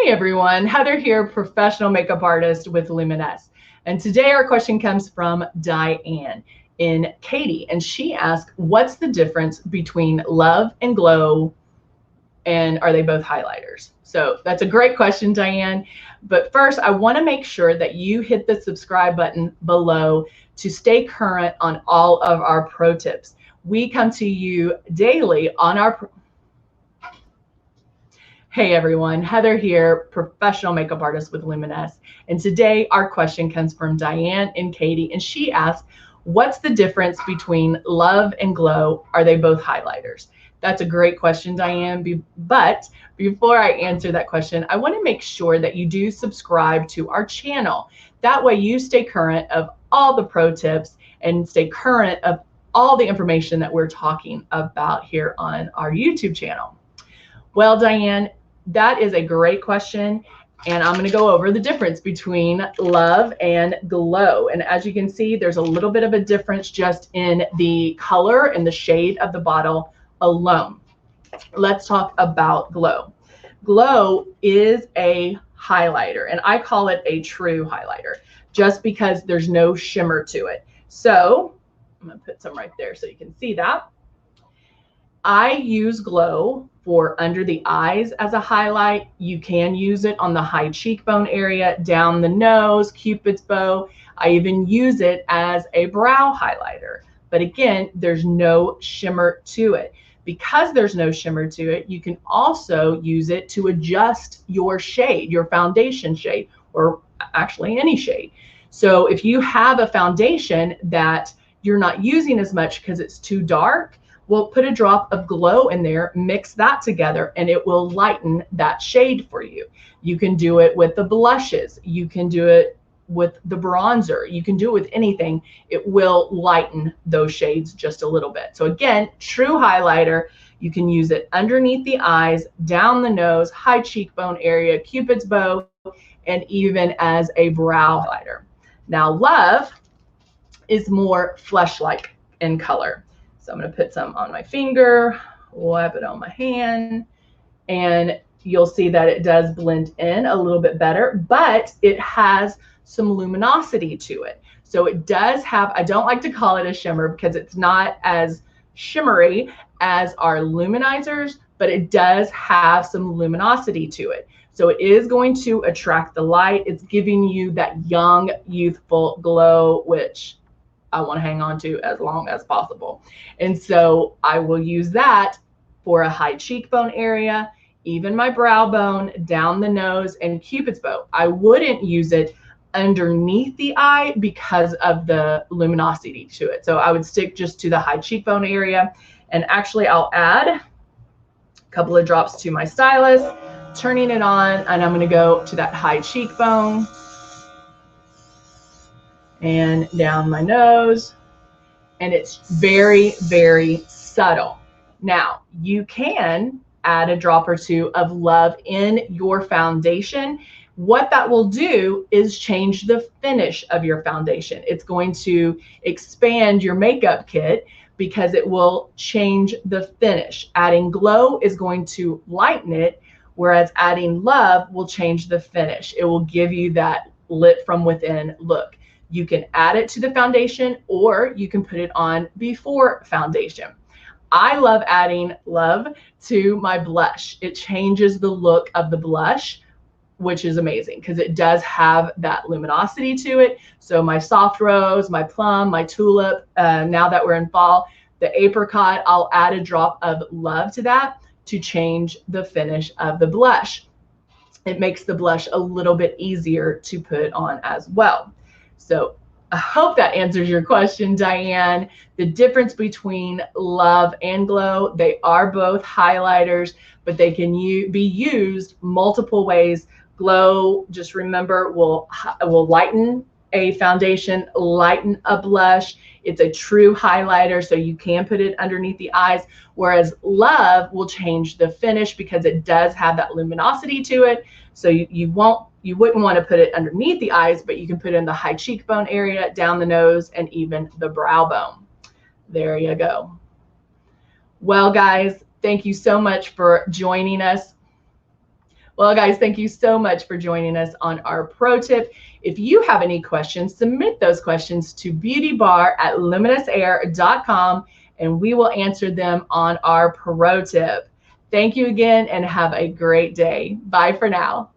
Hey everyone, Heather here, professional makeup artist with Luminous. And today our question comes from Diane in Katie, and she asked, what's the difference between Love and Glow, and are they both highlighters? So that's a great question, Diane. But first, I want to make sure that you hit the subscribe button below to stay current on all of our pro tips. We come to you daily on our Hey everyone, Heather here, professional makeup artist with Luminous. And today our question comes from Diane and Katie, and she asked, what's the difference between Love and Glow? Are they both highlighters? That's a great question, Diane. But before I answer that question, I want to make sure that you do subscribe to our channel. That way you stay current of all the pro tips and stay current of all the information that we're talking about here on our YouTube channel. Well, Diane, that is a great question, and I'm going to go over the difference between Love and Glow. And as you can see, there's a little bit of a difference just in the color and the shade of the bottle alone. Let's talk about Glow. Glow is a highlighter, and I call it a true highlighter just because there's no shimmer to it. So I'm going to put some right there so you can see that. I use Glow for under the eyes as a highlight. You can use it on the high cheekbone area, down the nose, Cupid's bow. I even use it as a brow highlighter. But again, there's no shimmer to it. Because there's no shimmer to it, you can also use it to adjust your shade, your foundation shade, or actually any shade. So if you have a foundation that you're not using as much because it's too dark, we'll put a drop of Glow in there, mix that together, and it will lighten that shade for you. You can do it with the blushes. You can do it with the bronzer. You can do it with anything. It will lighten those shades just a little bit. So again, true highlighter. You can use it underneath the eyes, down the nose, high cheekbone area, Cupid's bow, and even as a brow highlighter. Now, Love is more flesh-like in color. So I'm going to put some on my finger, wipe it on my hand, and you'll see that it does blend in a little bit better, but it has some luminosity to it. So it does have, I don't like to call it a shimmer because it's not as shimmery as our luminizers, but it does have some luminosity to it. So it is going to attract the light. It's giving you that young, youthful glow, which I want to hang on to as long as possible. And so I will use that for a high cheekbone area, even my brow bone, down the nose, and Cupid's bow. I wouldn't use it underneath the eye because of the luminosity to it. So I would stick just to the high cheekbone area. And actually I'll add a couple of drops to my stylus, turning it on, and I'm going to go to that high cheekbone and down my nose, and it's very, very subtle. Now, you can add a drop or two of Love in your foundation. What that will do is change the finish of your foundation. It's going to expand your makeup kit because it will change the finish. Adding Glow is going to lighten it, whereas adding Love will change the finish. It will give you that lit from within look. You can add it to the foundation, or you can put it on before foundation. I love adding Love to my blush. It changes the look of the blush, which is amazing because it does have that luminosity to it. So my soft rose, my plum, my tulip, now that we're in fall, the apricot, I'll add a drop of Love to that to change the finish of the blush. It makes the blush a little bit easier to put on as well. So I hope that answers your question, Diane. The difference between Love and Glow, they are both highlighters, but they can be used multiple ways. Glow, just remember, will lighten a foundation, lighten a blush. It's a true highlighter, so you can put it underneath the eyes, whereas Love will change the finish because it does have that luminosity to it. So you wouldn't want to put it underneath the eyes, but you can put it in the high cheekbone area, down the nose, and even the brow bone. There you go. Well, guys, thank you so much for joining us. Well, guys, thank you so much for joining us on our pro tip. If you have any questions, submit those questions to beautybar@luminousair.com and we will answer them on our pro tip. Thank you again and have a great day. Bye for now.